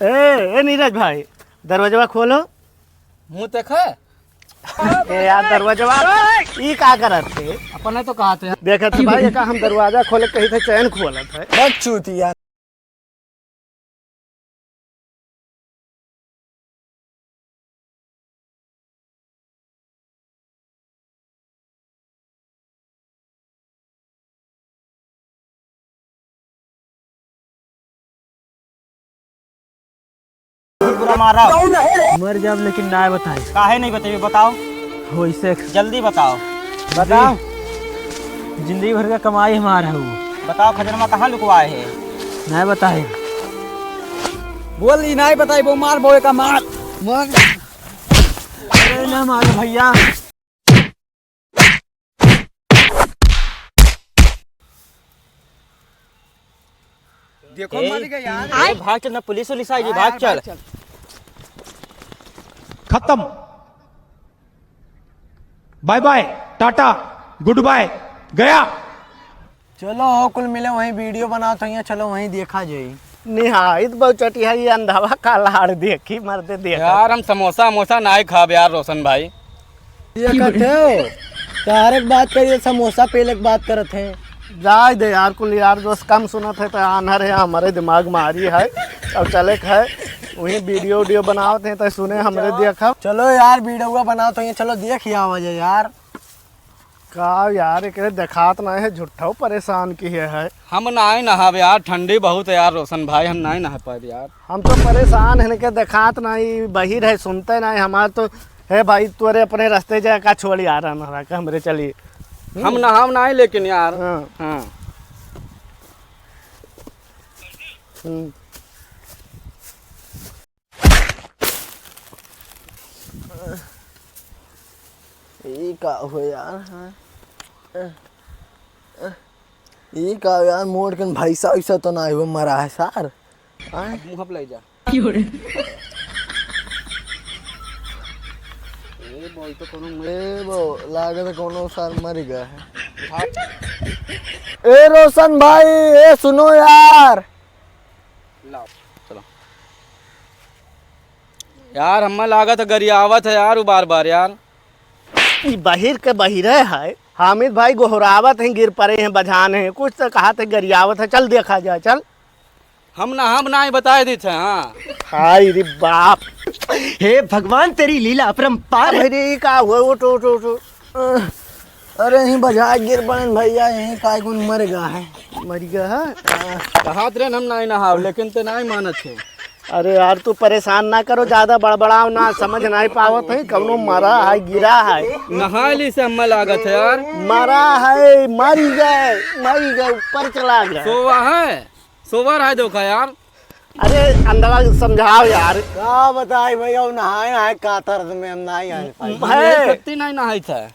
ए नीरज भाई दरवाजा खोलो। मुँह देखा यार दरवाजा ई का करत थे? अपने तो कहा थे देखत थे भाई का हम दरवाजा खोले कही थे चैन खोलत है। बहुत चूती यार। पूरा मारा मर जाब लेकिन ना बताए। काहे नहीं बताइए, बताओ हो इसे जल्दी बताओ। बताओ। जिंदगी भर का कमाई हमारा है वो। बताओ खजरमा कहाँ लुकवाए है? नहीं बताए। बोल ही नहीं बताई वो मार बोए का मार मार। अरे ना मारो भैया। देखो ए, मर गया यार। ए, भाग चल ना, पुलिस वुलिस आएगी, भाग चल। खत्म। Bye bye, tata, good bye, गया। चलो हो कुल मिले वहीं वीडियो बनाओ तो यहाँ चलो वहीं देखा जाए। निहायत बहुत चटिया ये अंधावा का लाड़ देखी मरते देख। यार हम समोसा मोसा नहीं खाब यार रोशन भाई। ये कहते हो तार एक बात करिए समोसा पहले एक बात करत है। जाए दे यार कुल यार दोस्त कम सुनत है तो आनर है हमारे दिमाग मारी है। अब चले है वही वीडियो बनावत है तो सुने हमरे देखा। चलो यार वीडियो बनाओ तो यहाँ चलो देख ही आवाज यार। का यार एक देखात ना है झूठा परेशान की है। हम नहीं नहाब यार, ठंडी बहुत है यार रोशन भाई, हम नहीं नहा पाए यार। हम तो परेशान है के देखात नहीं बहिर है सुनते नहीं हमार तो है भाई तोरे अपने रास्ते जाए का छोड़ी आ रहा का हमरे चलिए। हम नहाब नहीं लेकिन यार। हाँ। हाँ। ये का हो यार। हाँ। ये का यार मोड़ के भाई सा ऐसा तो ना हुआ मरा है सार। मुँह ले जा। ए वो लागत कोनो सार मर गया है। ए रोशन भाई ए सुनो यार। लाओ चलो यार, हमें लागत गरियावत है यार वो बार बार यार। बहिर के बहिरे है हामिद भाई गोहरावत हैं गिर पड़े हैं बजान है कुछ तो कहा थे गरियावत है। चल देखा जाए चल। हम नहीं बताए दी थे। हाँ हाय रे बाप। हे भगवान तेरी लीला अपरंपार है। अरे का हुआ उठ उठ उठ उठ। अरे यहीं बजा गिर पड़े भैया यहीं काय कौन मर गया है। मर गया है। कहा ट्रेन हम नहीं नहाब लेकिन तो नहीं मानत थे। अरे यार तू परेशान ना करो ज्यादा बड़बड़ाओ ना समझ नहीं पावत है कौनो मरा है गिरा है। नहाली से हमें लागत है यार। मरा है मरी गए ऊपर चला गया। सोवा है धोखा यार। अरे अंदर समझाओ यार। क्या बताए भैया नहाए नहाए का तरह में हम नहीं आए है। नहीं नहाई था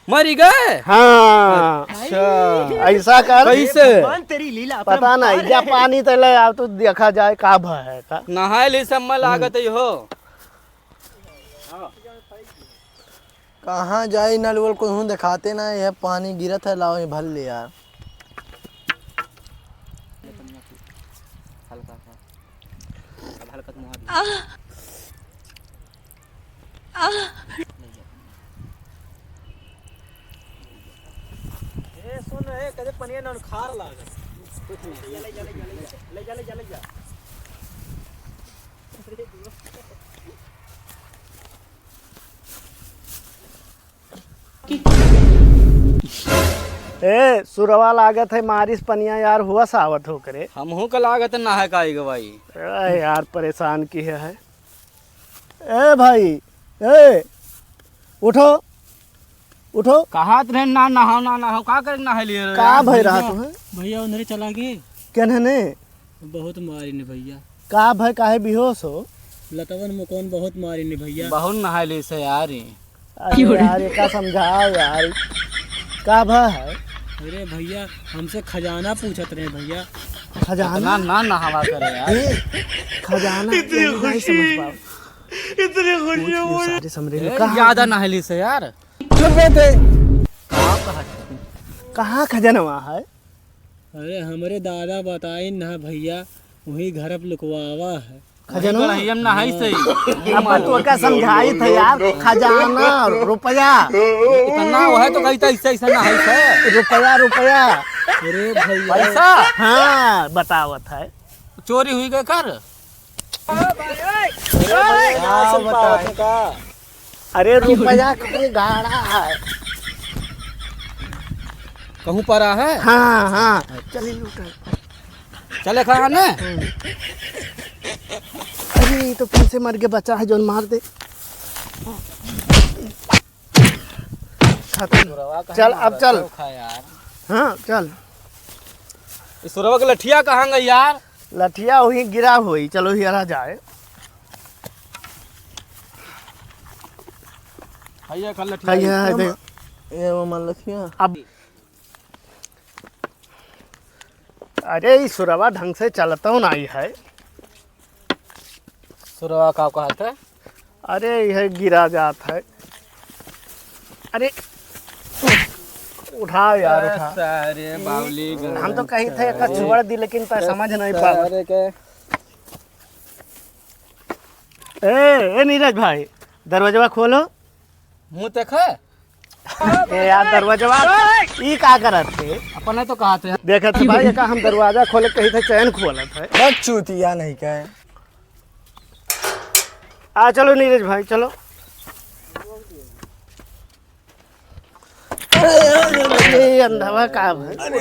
मरी गए। हाँ अच्छा ऐसा कर कैसे भगवान तेरी लीला पता नहीं क्या पानी तले आओ तो देखा जाए का है का। नहाली से हमें लागत है हो। कहाँ जाए नल वल को हूँ दिखाते ना ये पानी गिरत है लाओ भर ले यार। सुन कदे पनिया न खार लागत कुछ नहीं ले जा। ए सुरवा लागत है मारिस पनिया यार हुआ सावत हो करे। हम हूँ का लागत है नहा का गवाई। अरे यार परेशान की है। ए भाई ए उठो उठो। कहा ट्रेन ना नहाओ का कर नहा लिए का भय रहा तुम्हें? भैया उधर चला गए। कहने बहुत मारी ने भैया। का भय काहे बेहोश हो? लतवन में कौन बहुत मारी ने भैया। बहुत नहाली से यार। अरे यार ये का समझाओ यार का भय है? अरे भैया हमसे खजाना पूछत रहे भैया। खजाना ना नहावा करे यार। खजाना नहीं समझ पाओ। इतनी खुशी समझे ज्यादा नहाली से यार। कहाँ खजनवा है? अरे हमारे दादा बताए ना भैया वही घर अब लुकवावा है। खजाना हम ना है से अपन तो क्या समझाई थे यार, खजाना रुपया इतना वो है तो कहता ऐसा ऐसा ना है से रुपया रुपया। अरे भैया पैसा हाँ बतावत है। चोरी हुई गए कर अरे रुपया कहीं गाड़ा है। कहूँ परा है हाँ हाँ चलिए लूटा। चले खा ने अरे तो फिर से मर के बचा है जो मार दे। चल अब चल। यार हाँ चल। इस सुरवा के लठिया कहाँ गई यार? लठिया वही गिरा हुई, चलो हिरा जाए। भैया कल कहिया है देख। ये वो मन लखिया अब अरे इस सुरवा ढंग से चलता हूँ नहीं है। सुरवा का कहा था? अरे यह गिरा जाता है। अरे उठा यार उठा। अरे बावली हम तो कही थे एक छोड़ दी लेकिन तो समझ नहीं पा। अरे के ए नीरज भाई दरवाजा खोलो। मुँह देखा ए यार दरवाजा ई का करत थे? अपने तो कहा थे देखा था भाई का हम दरवाजा खोले कही थे चैन खोला था। बस चूतिया नहीं कहे। आ चलो नीरज भाई चलो। अरे अंधावा का भाई अरे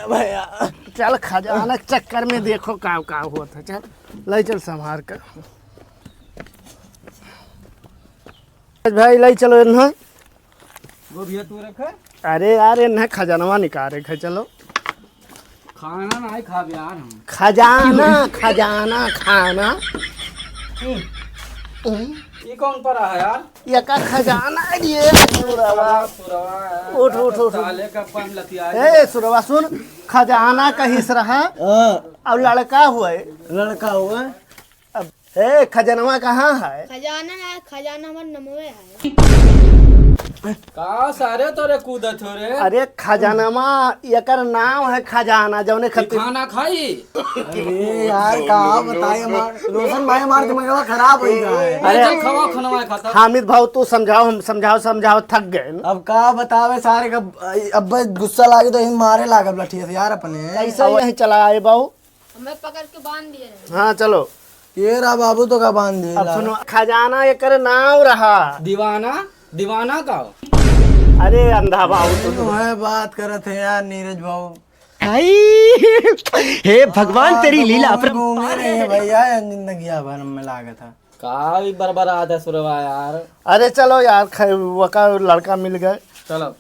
भैया चल खजाना के चक्कर में देखो का हुआ था। चल ले चल संभार कर भाई ले चलो इन्हें। वो भी तू रखे अरे यार इन्हें खजानवा निकाले है। चलो खाना ना खा यार हम खजाना खजाना खाना। ये कौन परा है यार? ये का खजाना है ये सुरवा। सुरवा उठ उठ उठ। साले का पन लतिया ए सुरवा सुन, खजाना का हिस्सा रहा अब लड़का हुआ है। लड़का हुआ अब ए खजानवा कहाँ है? खजाना है, खजाना हमारे नमवे है। का सारे तोरे कूदत हो रे? अरे खजानमा एकर नाम है खजाना जौने खातिर। खाना खाई अरे यार कहा बताए रोशन भाई हमारा दिमाग खराब हो गया है। अरे चल खवा खनवा खाता हामिद भाव तू समझाओ, हम समझाओ थक गए न। अब कहा बतावे सारे का अब गुस्सा लागे तो इन मारे लागब लठिया से यार अपने। ऐसा यही चला आए बाबू। हमें पकड़ के बांध दिए रहे। हाँ चलो ये रहा बाबू तो का बांध दिए। अब सुनो खजाना एकर नाम रहा। दीवाना का अरे अंधा बाबू तो है बात करत है यार नीरज भाऊ। हे भगवान तेरी लीला। घूमे रहे हैं भैया जिंदगी भर में लागत है। का भी बरबरात है सुरवा यार। अरे चलो यार वका लड़का मिल गए। चलो